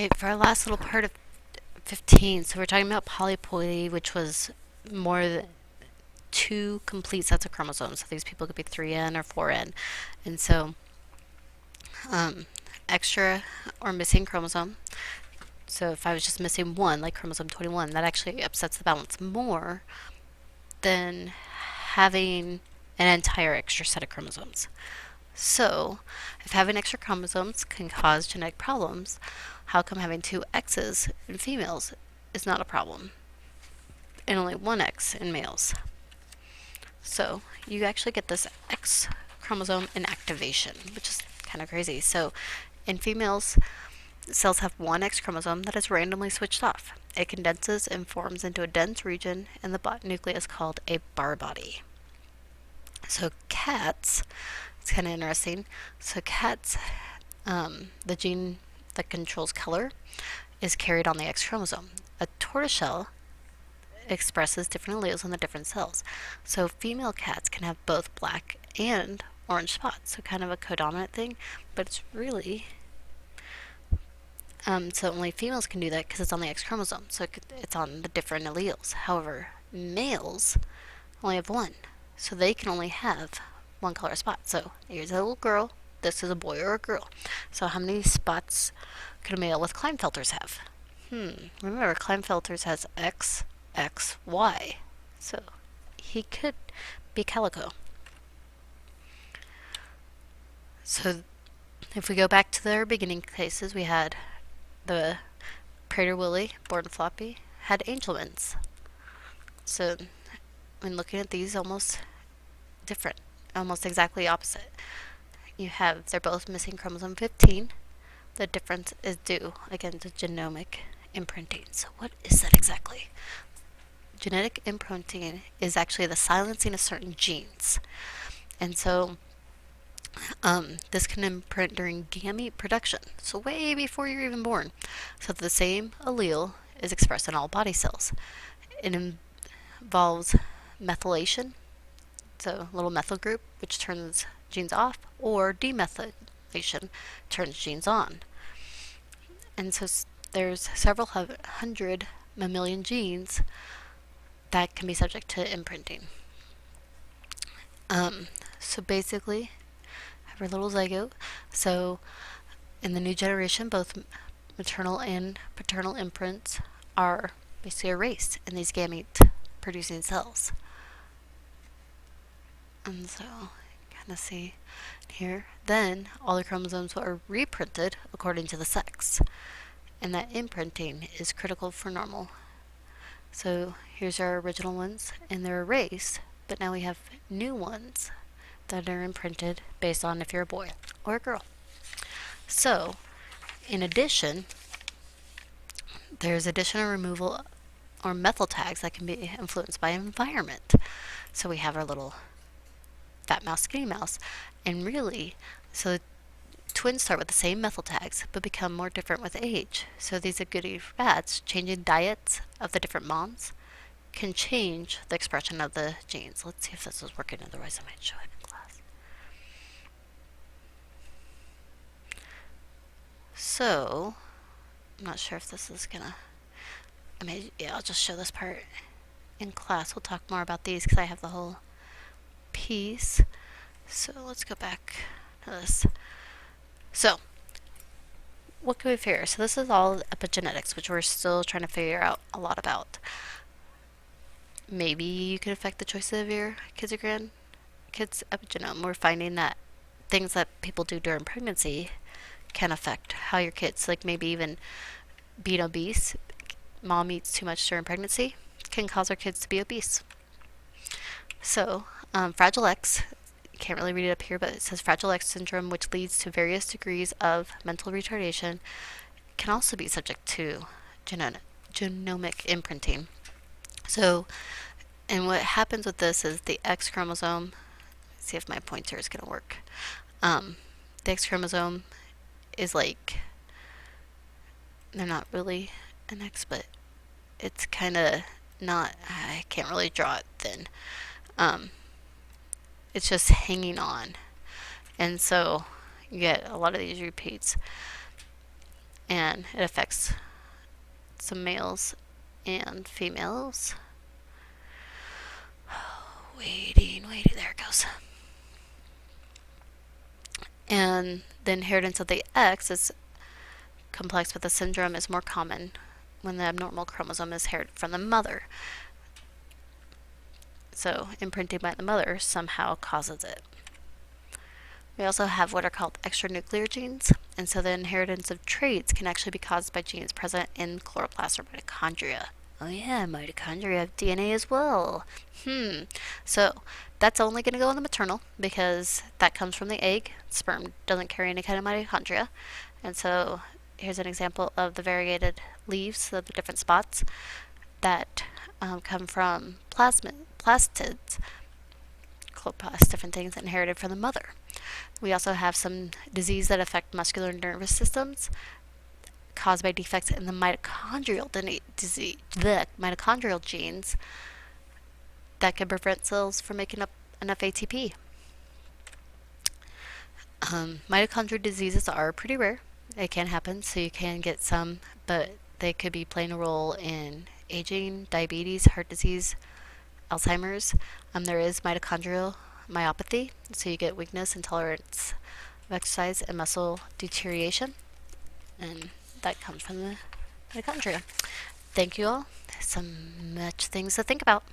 Alright, for our last little part of 15, so we're talking about polyploidy, which was more than two complete sets of chromosomes. So these people could be 3N or 4N. And so, um, extra or missing chromosome. So if I was just missing one, like chromosome 21, that actually upsets the balance more than having an entire extra set of chromosomes. So, if having extra chromosomes can cause genetic problems, how come having two X's in females is not a problem and only one X in males? So, you actually get this X chromosome inactivation, which is kind of crazy. So, in females, cells have one X chromosome that is randomly switched off. It condenses and forms into a dense region in the nucleus called a bar body. So, cats, it's kind of interesting. So, cats, the gene that controls color is carried on the X chromosome. A tortoiseshell expresses different alleles in the different cells. So female cats can have both black and orange spots, so kind of a codominant thing, but it's really so only females can do that because it's on the X chromosome, so it's on the different alleles. However, males only have one, so they can only have one color spot. So here's a little girl, this is a boy or a girl. So how many spots could a male with Klinefelters have? Remember, Klinefelters has X, X, Y. So he could be calico. So if we go back to their beginning cases, we had the Prater Willie, born floppy, had Angelman's. So when looking at these, almost different, almost exactly opposite. They're both missing chromosome 15. The difference is due, again, to genomic imprinting. So what is that exactly? Genetic imprinting is actually the silencing of certain genes. And so this can imprint during gamete production, so way before you're even born. So the same allele is expressed in all body cells. It involves methylation, so a little methyl group, which turns genes off, or demethylation turns genes on. And so there's several hundred mammalian genes that can be subject to imprinting. So basically, have our little zygote. So in the new generation, both maternal and paternal imprints are basically erased in these gamete producing cells. And so, kind of see here, then all the chromosomes are reprinted according to the sex. And that imprinting is critical for normal. So here's our original ones, and they're erased, but now we have new ones that are imprinted based on if you're a boy or a girl. So, in addition, there's addition or removal or methyl tags that can be influenced by environment. So we have our little fat mouse, skinny mouse, and really, so twins start with the same methyl tags but become more different with age. So these are goody rats, changing diets of the different moms can change the expression of the genes. Let's see if this is working, otherwise I might show it in class. So, I'm not sure if this is gonna, I'll just show this part in class. We'll talk more about these because I have the whole piece. So let's go back to this. So, what can we figure? So this is all epigenetics, which we're still trying to figure out a lot about. Maybe you could affect the choice of your kids or grandkids' epigenome. We're finding that things that people do during pregnancy can affect how your kids, like maybe even being obese, mom eats too much during pregnancy, can cause our kids to be obese. So, Fragile X, you can't really read it up here, but it says Fragile X syndrome, which leads to various degrees of mental retardation, can also be subject to genomic imprinting. So, and what happens with this is the X chromosome, let's see if my pointer is going to work. The X chromosome is like, they're not really an X, but it's kind of not, I can't really draw it thin. It's just hanging on. And so you get a lot of these repeats. and it affects some males and females. Waiting, there it goes. And the inheritance of the X is complex, but the syndrome is more common when the abnormal chromosome is inherited from the mother. So imprinting by the mother somehow causes it. We also have what are called extranuclear genes, and so the inheritance of traits can actually be caused by genes present in chloroplast or mitochondria. Oh yeah, mitochondria have DNA as well. So that's only going to go in the maternal because that comes from the egg. Sperm doesn't carry any kind of mitochondria. And so here's an example of the variegated leaves of the different spots that come from plastids, chloroplasts, different things inherited from the mother. We also have some disease that affect muscular nervous systems caused by defects in the mitochondrial mitochondrial genes that can prevent cells from making up enough ATP. Mitochondrial diseases are pretty rare. They can happen, so you can get some, but they could be playing a role in aging, diabetes, heart disease, Alzheimer's. There is mitochondrial myopathy, so you get weakness, intolerance of exercise, and muscle deterioration, and that comes from the mitochondria. Thank you all. Some much things to think about.